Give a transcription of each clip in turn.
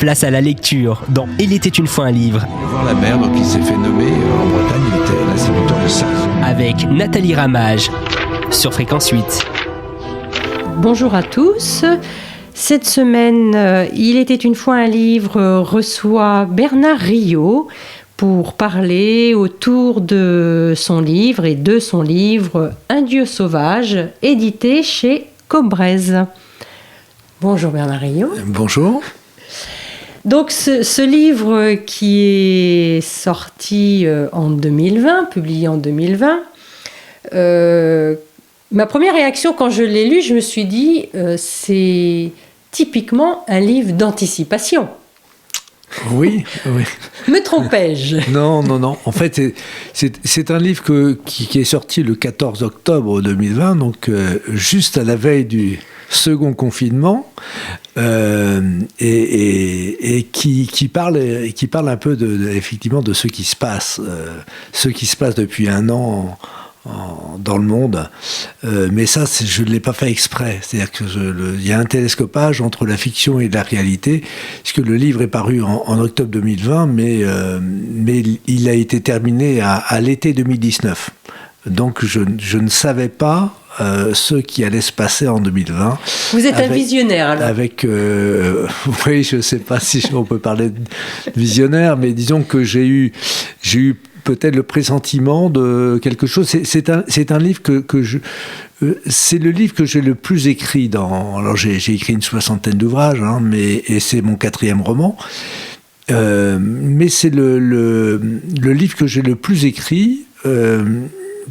Place à la lecture dans Il était une fois un livre. Voir la mer, donc il s'est fait nommer en Bretagne, il était l'instituteur de Sars. Avec Nathalie Ramage sur Fréquence 8. Bonjour à tous. Cette semaine, Il était une fois un livre reçoit Bernard Riot pour parler autour de son livre et de son livre Un Dieu sauvage, édité chez Cobrez. Bonjour Bernard Riot. Bonjour. Donc ce livre qui est sorti en 2020, publié en 2020, ma première réaction quand je l'ai lu, je me suis dit c'est typiquement un livre d'anticipation. Oui. Me trompais-je ? Non. En fait, c'est un livre qui est sorti le 14 octobre 2020, donc juste à la veille du second confinement, et qui parle un peu effectivement de ce qui se passe, depuis un an dans le monde. Mais ça, je ne l'ai pas fait exprès. C'est-à-dire qu'il y a un télescopage entre la fiction et la réalité, puisque le livre est paru en octobre 2020, mais il a été terminé à l'été 2019. Donc je ne savais pas ce qui allait se passer en 2020. Vous êtes un visionnaire alors. Oui, je ne sais pas si on peut parler de visionnaire, mais disons que j'ai eu peut-être le pressentiment de quelque chose. C'est un livre c'est le livre que j'ai le plus écrit alors j'ai écrit une soixantaine d'ouvrages, et c'est mon 4e roman. Mais c'est le livre que j'ai le plus écrit,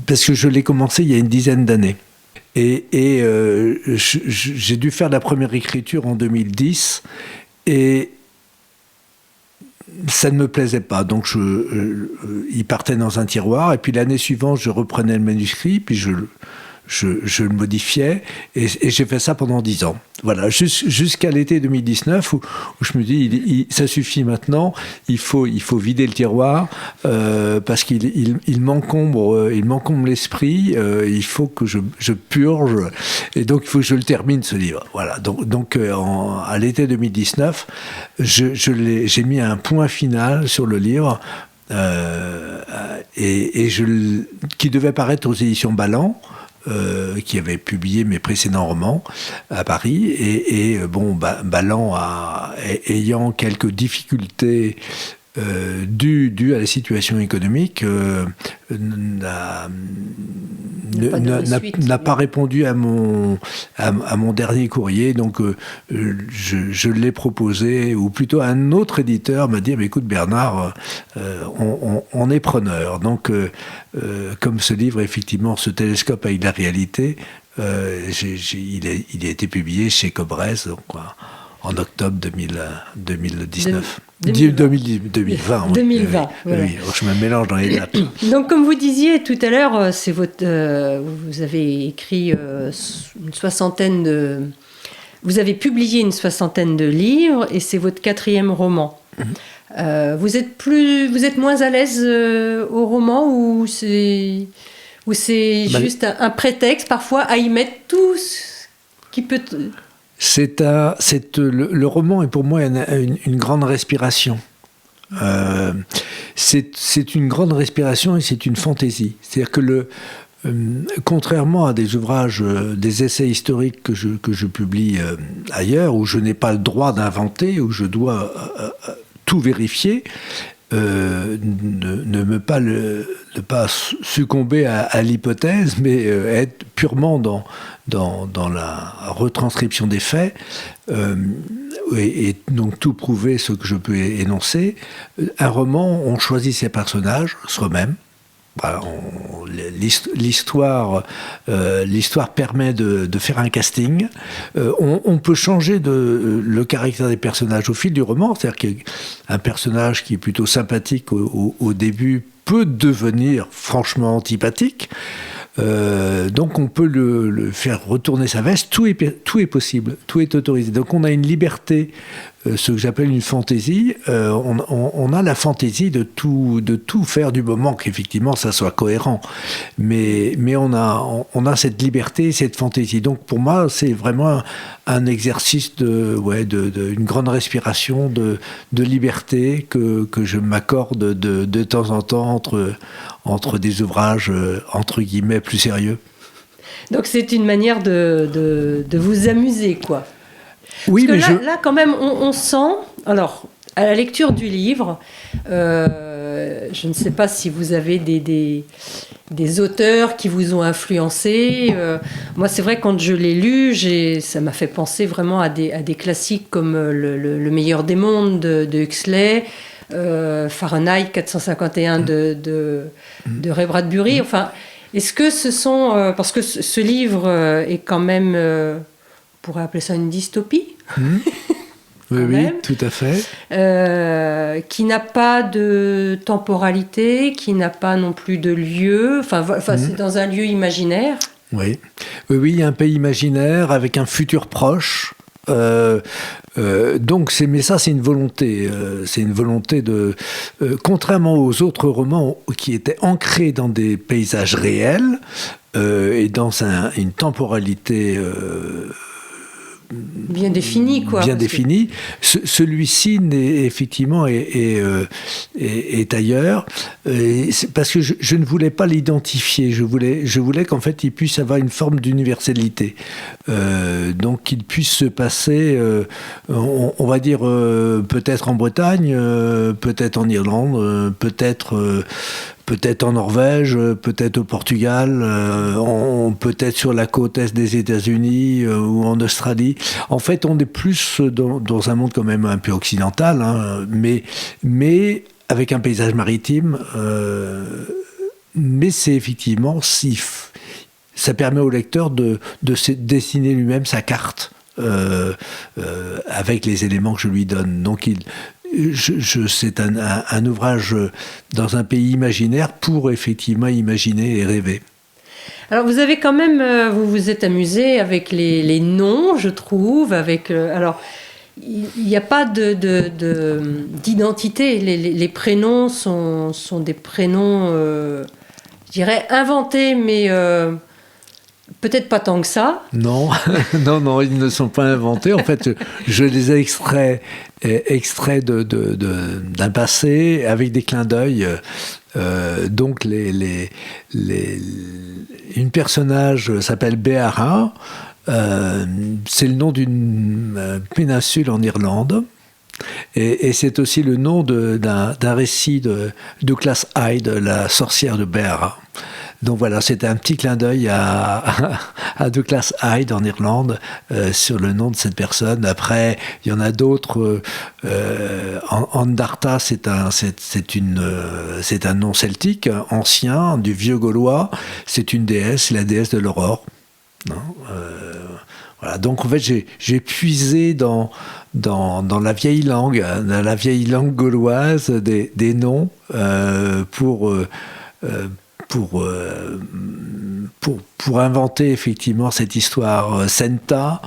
parce que je l'ai commencé il y a une dizaine d'années. Et j'ai dû faire la première écriture en 2010, et ça ne me plaisait pas. Donc il partait dans un tiroir, et puis l'année suivante, je reprenais le manuscrit, puis je le modifiais, et j'ai fait ça pendant 10 ans. Voilà, jusqu'à l'été 2019, où je me dis, ça suffit maintenant, il faut vider le tiroir, parce qu'il m'encombre l'esprit, il faut que je purge, et donc il faut que je le termine, ce livre. Voilà, donc à l'été 2019, j'ai mis un point final sur le livre, qui devait paraître aux éditions Ballant, qui avait publié mes précédents romans à Paris, et Ballant ayant quelques difficultés dues à la situation économique, n'a pas répondu à mon dernier courrier. Donc je l'ai proposé, ou plutôt un autre éditeur m'a dit, écoute Bernard, on est preneur. Donc comme ce livre effectivement se télescope avec la réalité, il a été publié chez Cobrez, donc en octobre 2019. 2020. 2020. Voilà. Oui, je me mélange dans les dates. Donc, comme vous disiez tout à l'heure, vous avez écrit une soixantaine de... Vous avez publié une soixantaine de livres, et c'est votre 4e roman. Vous êtes moins à l'aise au roman, ou c'est juste un prétexte parfois à y mettre tout ce qui peut... Le roman est pour moi une grande respiration. C'est une grande respiration, et c'est une fantaisie. C'est-à-dire que contrairement à des ouvrages, des essais historiques que je publie ailleurs, où je n'ai pas le droit d'inventer, où je dois tout vérifier, ne pas succomber à l'hypothèse, mais être purement dans la retranscription des faits, et donc tout prouver ce que je peux énoncer. Un roman, on choisit ses personnages soi-même. Voilà, l'histoire permet de faire un casting. On peut changer le caractère des personnages au fil du roman. C'est-à-dire qu'un personnage qui est plutôt sympathique au début peut devenir franchement antipathique. Donc on peut le faire retourner sa veste. Tout est possible, tout est autorisé. Donc on a une liberté ce que j'appelle une fantaisie. On a la fantaisie de tout faire du moment qu'effectivement ça soit cohérent. Mais on a cette liberté, cette fantaisie. Donc pour moi, c'est vraiment un exercice une grande respiration de liberté que je m'accorde de temps en temps entre des ouvrages entre guillemets plus sérieux. Donc c'est une manière de vous amuser, quoi. Oui, parce mais que là, quand même, on sent... Alors, à la lecture du livre, je ne sais pas si vous avez des auteurs qui vous ont influencé. Moi, c'est vrai, quand je l'ai lu, ça m'a fait penser vraiment à des classiques comme le meilleur des mondes de Huxley, Fahrenheit 451 de Ray Bradbury. Enfin, est-ce que ce sont... parce que ce livre est quand même... on pourrait appeler ça une dystopie. Oui, tout à fait. Qui n'a pas de temporalité, qui n'a pas non plus de lieu. Enfin, c'est dans un lieu imaginaire. Oui, il y a un pays imaginaire avec un futur proche. Donc, mais ça, c'est une volonté. C'est une volonté de... contrairement aux autres romans qui étaient ancrés dans des paysages réels et dans une temporalité... bien défini, quoi. Bien défini. Celui-ci, effectivement, est ailleurs. Parce que je ne voulais pas l'identifier. Je voulais qu'en fait, il puisse avoir une forme d'universalité. Donc, qu'il puisse se passer, on va dire, peut-être en Bretagne, peut-être en Irlande, peut-être en Norvège, peut-être au Portugal, peut-être sur la côte est des États-Unis ou en Australie. En fait, on est plus dans un monde quand même un peu occidental, hein, mais avec un paysage maritime. Mais c'est effectivement, ça permet au lecteur de se dessiner lui-même sa carte avec les éléments que je lui donne. Donc c'est un ouvrage dans un pays imaginaire pour effectivement imaginer et rêver. Alors vous avez quand même, vous vous êtes amusé avec les noms, je trouve. Alors il n'y a pas d'identité. Les prénoms sont des prénoms, je dirais inventés, mais peut-être pas tant que ça. Non, non, ils ne sont pas inventés. En fait, je les ai extraits d'un passé avec des clins d'œil. Donc, une personnage s'appelle Beara. C'est le nom d'une péninsule en Irlande. Et c'est aussi le nom d'un récit de Douglas Hyde, la sorcière de Beara. Donc voilà, c'était un petit clin d'œil à Douglas Hyde en Irlande sur le nom de cette personne. Après, il y en a d'autres. Andarta, c'est un nom celtique ancien, du vieux gaulois. C'est une déesse, la déesse de l'aurore. Voilà. Donc en fait, j'ai puisé dans la vieille langue, gauloise des noms pour inventer effectivement cette histoire. Senta,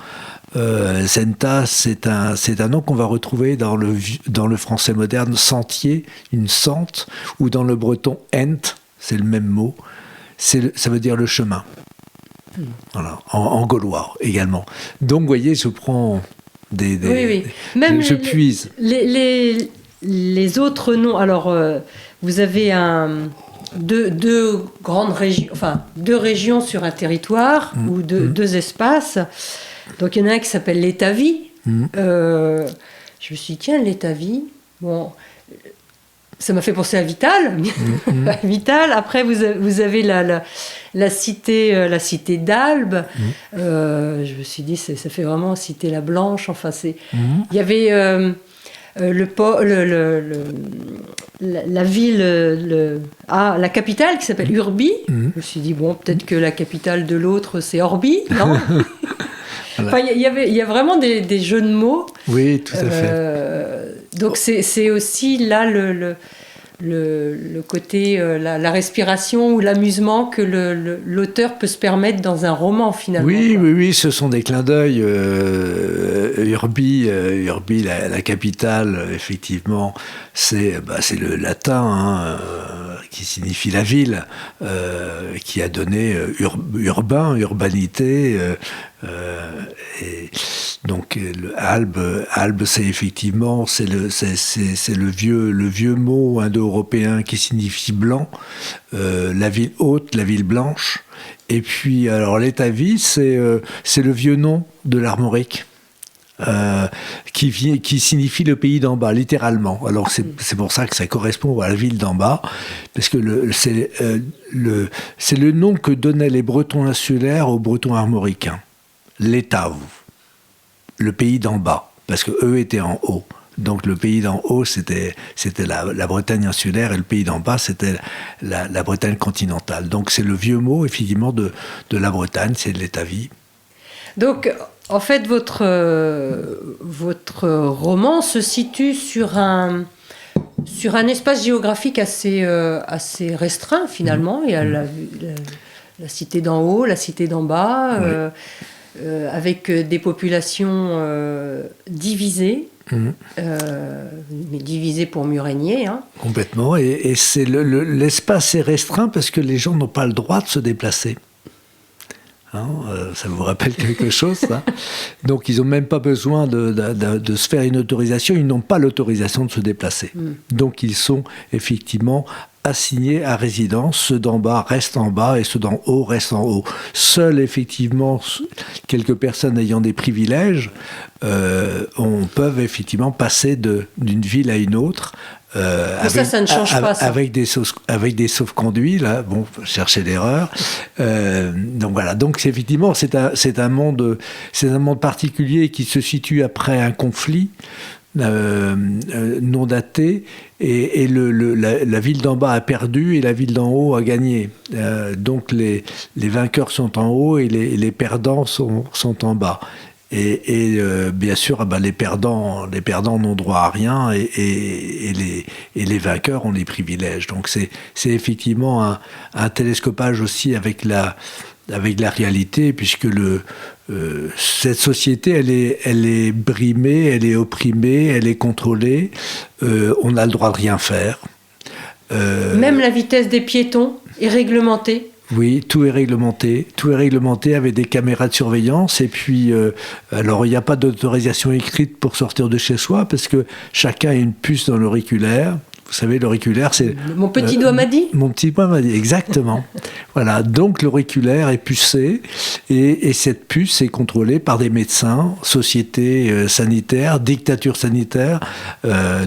c'est un nom qu'on va retrouver dans le français moderne, sentier, une sente, ou dans le breton ent, c'est le même mot, ça veut dire le chemin. Voilà, en gaulois également. Donc vous voyez, je prends oui. Même je puise. Les autres noms, alors vous avez deux grandes régions, enfin deux régions sur un territoire ou deux espaces. Donc il y en a un qui s'appelle l'Étavie. Je me suis dit, tiens, l'Étavie, bon, ça m'a fait penser à Vital. Vital. Après vous avez la cité d'Albe. Je me suis dit, ça fait vraiment cité la Blanche. Enfin il y avait la ville, la capitale qui s'appelle Urbi. Je me suis dit, bon, peut-être que la capitale de l'autre, c'est Orbi, non? Voilà. Enfin, il y a vraiment des jeux de mots. Oui, tout à fait. Donc, c'est aussi là le côté, la respiration ou l'amusement que l'auteur peut se permettre dans un roman, finalement. Oui, ce sont des clins d'œil. Urbi, la capitale, effectivement, c'est le latin, qui signifie la ville, qui a donné urbanité. Et donc Albe, c'est effectivement le vieux mot indo-européen qui signifie blanc, la ville haute, la ville blanche. Et puis alors l'Étavie, c'est le vieux nom de l'Armorique. Qui signifie le pays d'en bas, littéralement. Alors c'est pour ça que ça correspond à la ville d'en bas, parce que c'est le nom que donnaient les Bretons insulaires aux Bretons armoricains. L'Étave, le pays d'en bas, parce que eux étaient en haut. Donc le pays d'en haut, c'était la Bretagne insulaire, et le pays d'en bas, c'était la Bretagne continentale. Donc c'est le vieux mot, effectivement, de la Bretagne, c'est de l'Étavie. Donc, en fait, votre roman se situe sur un espace géographique assez restreint, finalement. Il y a la cité d'en haut, la cité d'en bas, avec des populations divisées, mais divisées pour mieux régner. Hein. Complètement. Et c'est l'espace est restreint parce que les gens n'ont pas le droit de se déplacer. Ça vous rappelle quelque chose, ça? Donc, ils n'ont même pas besoin de se faire une autorisation. Ils n'ont pas l'autorisation de se déplacer. Donc, ils sont effectivement assignés à résidence. Ceux d'en bas restent en bas et ceux d'en haut restent en haut. Seuls, effectivement, quelques personnes ayant des privilèges peuvent effectivement passer d'une ville à une autre. Ça ne change pas, ça. Avec des sauf-conduits, là, bon, chercher l'erreur. Donc voilà, donc effectivement, c'est un monde particulier qui se situe après un conflit non daté, et la ville d'en bas a perdu et la ville d'en haut a gagné. Donc les vainqueurs sont en haut et les perdants sont en bas. Et bien sûr, les perdants n'ont droit à rien et les vainqueurs ont des privilèges. Donc c'est effectivement un télescopage aussi avec la réalité, puisque cette société, elle est brimée, elle est opprimée, elle est contrôlée. On n'a le droit de rien faire. Même la vitesse des piétons est réglementée. Oui, tout est réglementé avec des caméras de surveillance. Et puis, alors il n'y a pas d'autorisation écrite pour sortir de chez soi, parce que chacun a une puce dans l'auriculaire. Vous savez, l'auriculaire, c'est... Mon petit doigt m'a dit. Mon petit doigt m'a dit, exactement. Voilà, donc l'auriculaire est pucé, et cette puce est contrôlée par des médecins, sociétés sanitaires, dictatures sanitaires.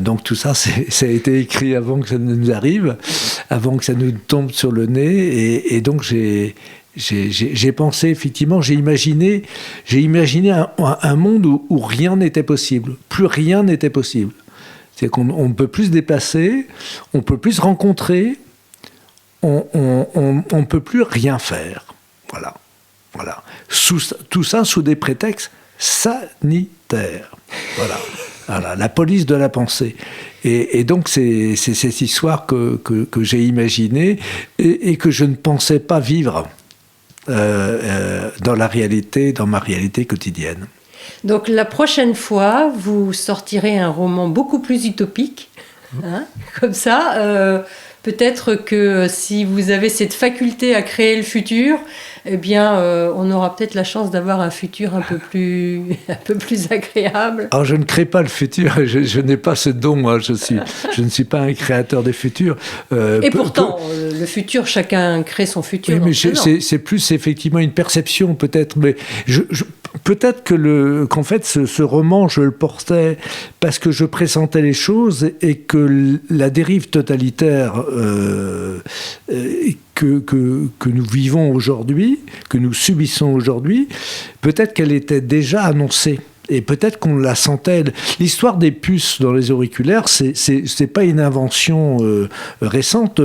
Donc tout ça, ça a été écrit avant que ça ne nous arrive, avant que ça nous tombe sur le nez. Et donc j'ai pensé, effectivement, j'ai imaginé un monde où rien n'était possible. Plus rien n'était possible. C'est qu'on ne peut plus se déplacer, on ne peut plus se rencontrer, on ne peut plus rien faire. Voilà. Tout ça sous des prétextes sanitaires. Voilà, la police de la pensée. Et donc c'est cette histoire que j'ai imaginée et que je ne pensais pas vivre dans ma réalité quotidienne. Donc la prochaine fois, vous sortirez un roman beaucoup plus utopique, comme ça. Peut-être que si vous avez cette faculté à créer le futur, eh bien, on aura peut-être la chance d'avoir un futur un peu plus agréable. Alors, je ne crée pas le futur, je n'ai pas ce don, moi. Je ne suis pas un créateur des futurs. Et pourtant, le futur, chacun crée son futur. Oui, mais c'est plus effectivement une perception, peut-être. Mais peut-être qu'en fait, ce roman, je le portais parce que je pressentais les choses et que la dérive totalitaire que nous vivons aujourd'hui, que nous subissons aujourd'hui, peut-être qu'elle était déjà annoncée. Et peut-être qu'on la sentait. L'histoire des puces dans les auriculaires, c'est pas une invention récente.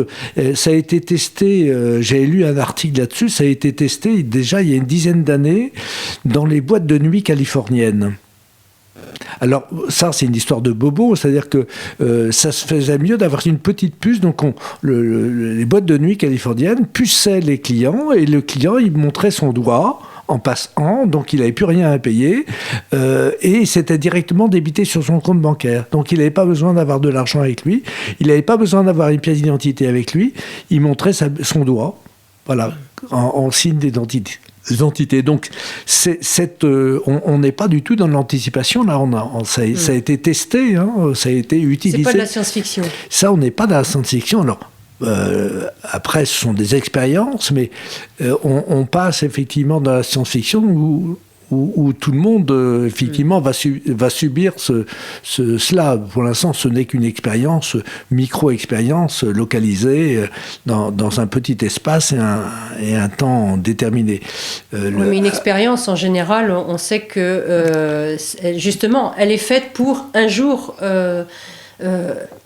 Ça a été testé, j'ai lu un article là-dessus, ça a été testé déjà il y a une dizaine d'années dans les boîtes de nuit californiennes. Alors ça, c'est une histoire de bobo, c'est-à-dire que ça se faisait mieux d'avoir une petite puce. Donc les boîtes de nuit californiennes puçaient les clients et le client, il montrait son doigt en passant, donc il n'avait plus rien à payer et c'était directement débité sur son compte bancaire. Donc il n'avait pas besoin d'avoir de l'argent avec lui, il n'avait pas besoin d'avoir une pièce d'identité avec lui, il montrait son doigt, voilà, en signe d'identité. Donc, on n'est pas du tout dans l'anticipation. Là, ça a été testé, hein, ça a été utilisé. C'est pas de la science-fiction. Ça, on n'est pas dans la science-fiction. Alors, après, ce sont des expériences, mais on passe effectivement dans la science-fiction où tout le monde, effectivement, va subir cela. Pour l'instant, ce n'est qu'une expérience, micro-expérience, localisée dans un petit espace et un temps déterminé. Oui, mais une expérience, en général, on sait que, justement, elle est faite pour un jour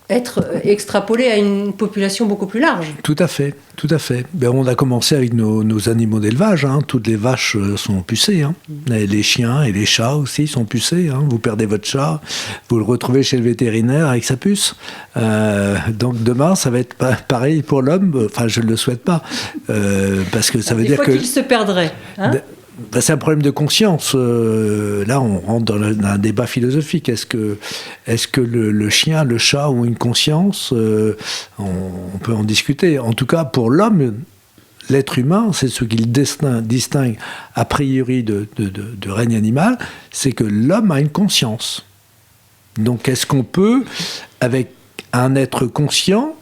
être extrapolée à une population beaucoup plus large. Tout à fait, tout à fait. Ben, on a commencé avec nos animaux d'élevage, hein. Toutes les vaches sont pucées, hein. Les chiens et les chats aussi sont pucés, hein. Vous perdez votre chat, vous le retrouvez chez le vétérinaire avec sa puce. Donc demain, ça va être pareil pour l'homme. Enfin, je ne le souhaite pas, parce que ça veut dire que... Des fois qu'il se perdrait, hein. Ben, c'est un problème de conscience. Là, on rentre dans un débat philosophique. Est-ce que le chien, le chat ont une conscience ? On peut en discuter. En tout cas, pour l'homme, l'être humain, c'est ce qu'il distingue a priori de règne animal, c'est que l'homme a une conscience. Donc, est-ce qu'on peut, avec un être conscient,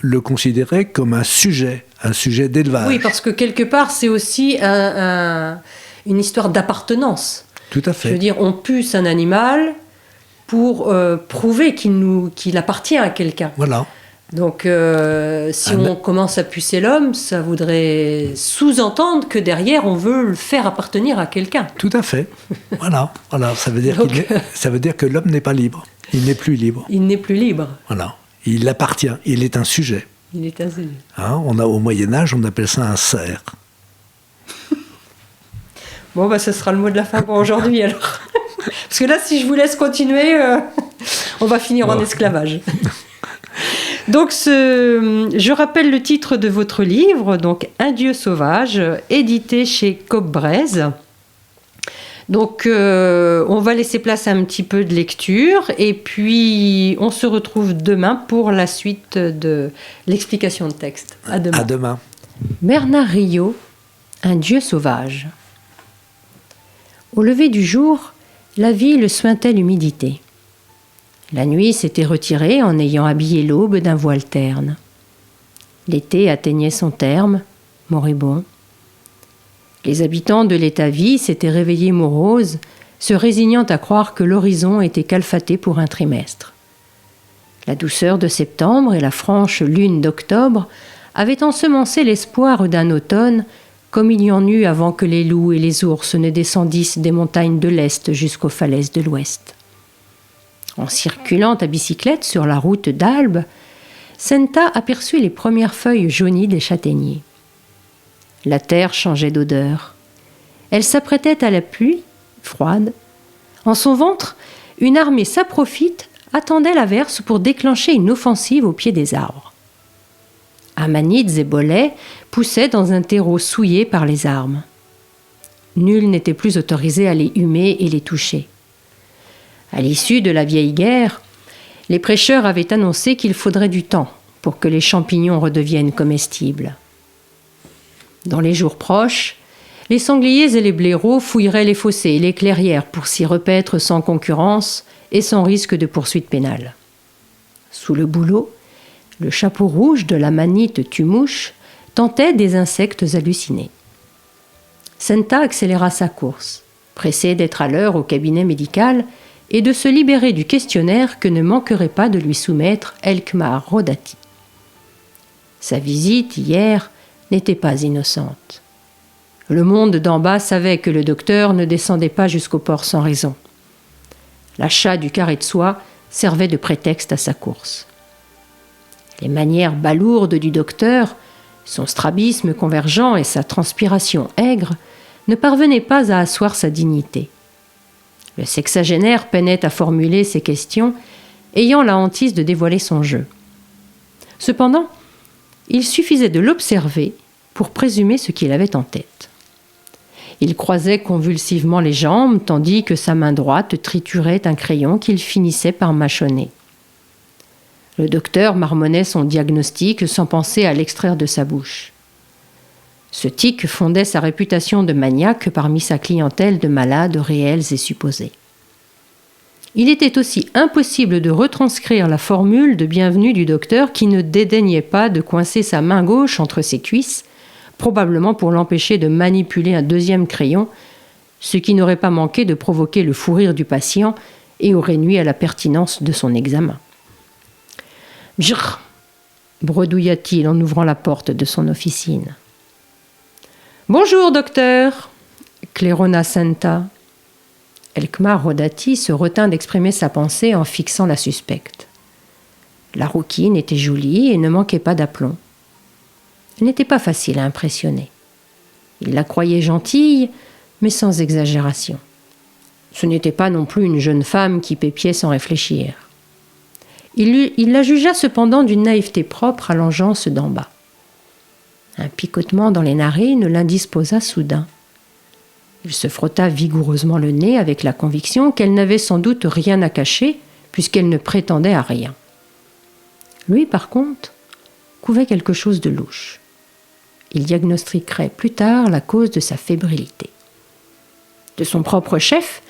le considérer comme un sujet d'élevage? Oui, parce que quelque part, c'est aussi une histoire d'appartenance. Tout à fait. Je veux dire, on puce un animal pour prouver qu'il appartient à quelqu'un. Voilà. Donc, si on commence à pucer l'homme, ça voudrait sous-entendre que derrière, on veut le faire appartenir à quelqu'un. Tout à fait. Voilà. Ça veut dire que l'homme n'est pas libre. Il n'est plus libre. Il n'est plus libre. Voilà. Il appartient. Il est un sujet. Il est un sujet. Hein, au Moyen-Âge, on appelle ça un cerf. Bon, bah, ce sera le mot de la fin pour aujourd'hui, alors. Parce que là, si je vous laisse continuer, on va finir en esclavage. Donc, je rappelle le titre de votre livre, donc Un Dieu sauvage, édité chez Cobb-Braise. Donc, on va laisser place à un petit peu de lecture et puis on se retrouve demain pour la suite de l'explication de texte. À demain. À demain. Bernard Riot, Un Dieu sauvage. Au lever du jour, la ville suintait l'humidité. La nuit s'était retirée en ayant habillé l'aube d'un voile terne. L'été atteignait son terme, moribond. Les habitants de l'État-vie s'étaient réveillés moroses, se résignant à croire que l'horizon était calfaté pour un trimestre. La douceur de septembre et la franche lune d'octobre avaient ensemencé l'espoir d'un automne, comme il y en eut avant que les loups et les ours ne descendissent des montagnes de l'Est jusqu'aux falaises de l'Ouest. En circulant à bicyclette sur la route d'Albe, Senta aperçut les premières feuilles jaunies des châtaigniers. La terre changeait d'odeur. Elle s'apprêtait à la pluie, froide. En son ventre, une armée saprophyte attendait l'averse pour déclencher une offensive au pied des arbres. Amanides et bolets poussaient dans un terreau souillé par les armes. Nul n'était plus autorisé à les humer et les toucher. À l'issue de la vieille guerre, les prêcheurs avaient annoncé qu'il faudrait du temps pour que les champignons redeviennent comestibles. Dans les jours proches, les sangliers et les blaireaux fouilleraient les fossés et les clairières pour s'y repaître sans concurrence et sans risque de poursuite pénale. Sous le bouleau, le chapeau rouge de la manite tue-mouche tentait des insectes hallucinés. Senta accéléra sa course, pressé d'être à l'heure au cabinet médical et de se libérer du questionnaire que ne manquerait pas de lui soumettre Elkmar Rodati. Sa visite, hier, n'était pas innocente. Le monde d'en bas savait que le docteur ne descendait pas jusqu'au port sans raison. L'achat du carré de soie servait de prétexte à sa course. Les manières balourdes du docteur, son strabisme convergent et sa transpiration aigre ne parvenaient pas à asseoir sa dignité. Le sexagénaire peinait à formuler ses questions, ayant la hantise de dévoiler son jeu. Cependant, il suffisait de l'observer pour présumer ce qu'il avait en tête. Il croisait convulsivement les jambes, tandis que sa main droite triturait un crayon qu'il finissait par mâchonner. Le docteur marmonnait son diagnostic sans penser à l'extraire de sa bouche. Ce tic fondait sa réputation de maniaque parmi sa clientèle de malades réels et supposés. Il était aussi impossible de retranscrire la formule de bienvenue du docteur qui ne dédaignait pas de coincer sa main gauche entre ses cuisses, probablement pour l'empêcher de manipuler un deuxième crayon, ce qui n'aurait pas manqué de provoquer le fou rire du patient et aurait nui à la pertinence de son examen. « Bjrr !» bredouilla-t-il en ouvrant la porte de son officine. « Bonjour, docteur !» claironna Senta. Elkmar Rodati se retint d'exprimer sa pensée en fixant la suspecte. La rouquine était jolie et ne manquait pas d'aplomb. Elle n'était pas facile à impressionner. Il la croyait gentille, mais sans exagération. Ce n'était pas non plus une jeune femme qui pépiait sans réfléchir. Il la jugea cependant d'une naïveté propre à l'engeance d'en bas. Un picotement dans les narines l'indisposa soudain. Il se frotta vigoureusement le nez avec la conviction qu'elle n'avait sans doute rien à cacher, puisqu'elle ne prétendait à rien. Lui, par contre, couvait quelque chose de louche. Il diagnostiquerait plus tard la cause de sa fébrilité. De son propre chef,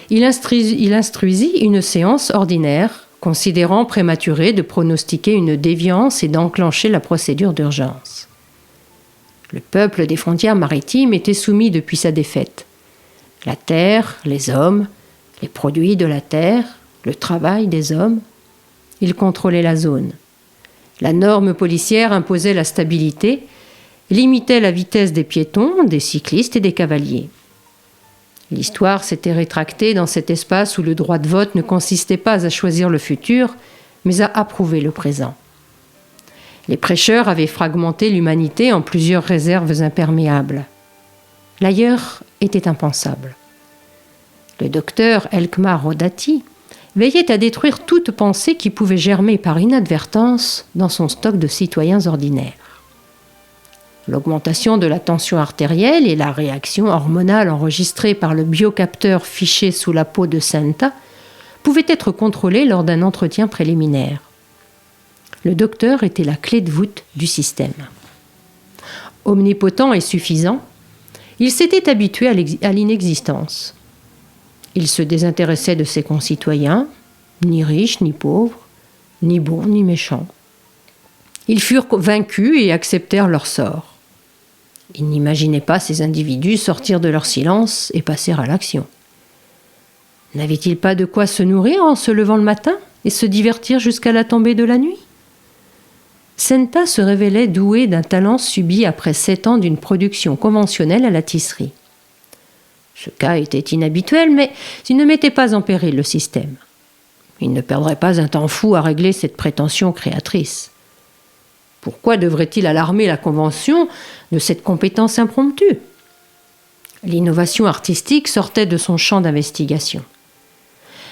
il instruisit une séance ordinaire, considérant prématuré de pronostiquer une déviance et d'enclencher la procédure d'urgence. Le peuple des frontières maritimes était soumis depuis sa défaite. La terre, les hommes, les produits de la terre, le travail des hommes, il contrôlait la zone. La norme policière imposait la stabilité, limitait la vitesse des piétons, des cyclistes et des cavaliers. L'histoire s'était rétractée dans cet espace où le droit de vote ne consistait pas à choisir le futur, mais à approuver le présent. Les prêcheurs avaient fragmenté l'humanité en plusieurs réserves imperméables. L'ailleurs était impensable. Le docteur Elkmar Rodati veillait à détruire toute pensée qui pouvait germer par inadvertance dans son stock de citoyens ordinaires. L'augmentation de la tension artérielle et la réaction hormonale enregistrée par le biocapteur fiché sous la peau de Senta pouvaient être contrôlées lors d'un entretien préliminaire. Le docteur était la clé de voûte du système. Omnipotent et suffisant, il s'était habitué à l'inexistence. Il se désintéressait de ses concitoyens, ni riches ni pauvres, ni bons ni méchants. Ils furent vaincus et acceptèrent leur sort. Ils n'imaginaient pas ces individus sortir de leur silence et passer à l'action. N'avaient-ils pas de quoi se nourrir en se levant le matin et se divertir jusqu'à la tombée de la nuit ? Senta se révélait doué d'un talent subi après 7 ans d'une production conventionnelle à la tisserie. Ce cas était inhabituel, mais il ne mettait pas en péril le système. Il ne perdrait pas un temps fou à régler cette prétention créatrice. Pourquoi devrait-il alarmer la Convention de cette compétence impromptue ? L'innovation artistique sortait de son champ d'investigation.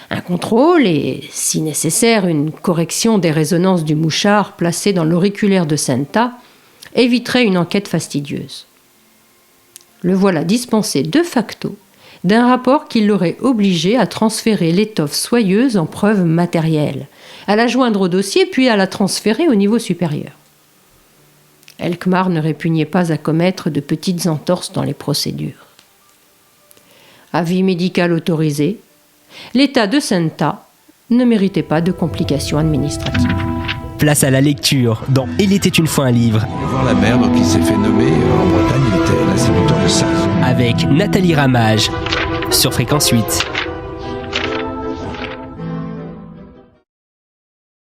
Un contrôle et, si nécessaire, une correction des résonances du mouchard placé dans l'auriculaire de Senta éviterait une enquête fastidieuse. Le voilà dispensé de facto d'un rapport qui l'aurait obligé à transférer l'étoffe soyeuse en preuve matérielle, à la joindre au dossier puis à la transférer au niveau supérieur. Elkmar ne répugnait pas à commettre de petites entorses dans les procédures. Avis médical autorisé, l'état de Senta ne méritait pas de complications administratives. Place à la lecture dans Il était une fois un livre. Voir la mer, donc il s'est fait nommer en Bretagne, il était l'instituteur de ça. Avec Nathalie Ramage sur Fréquence 8.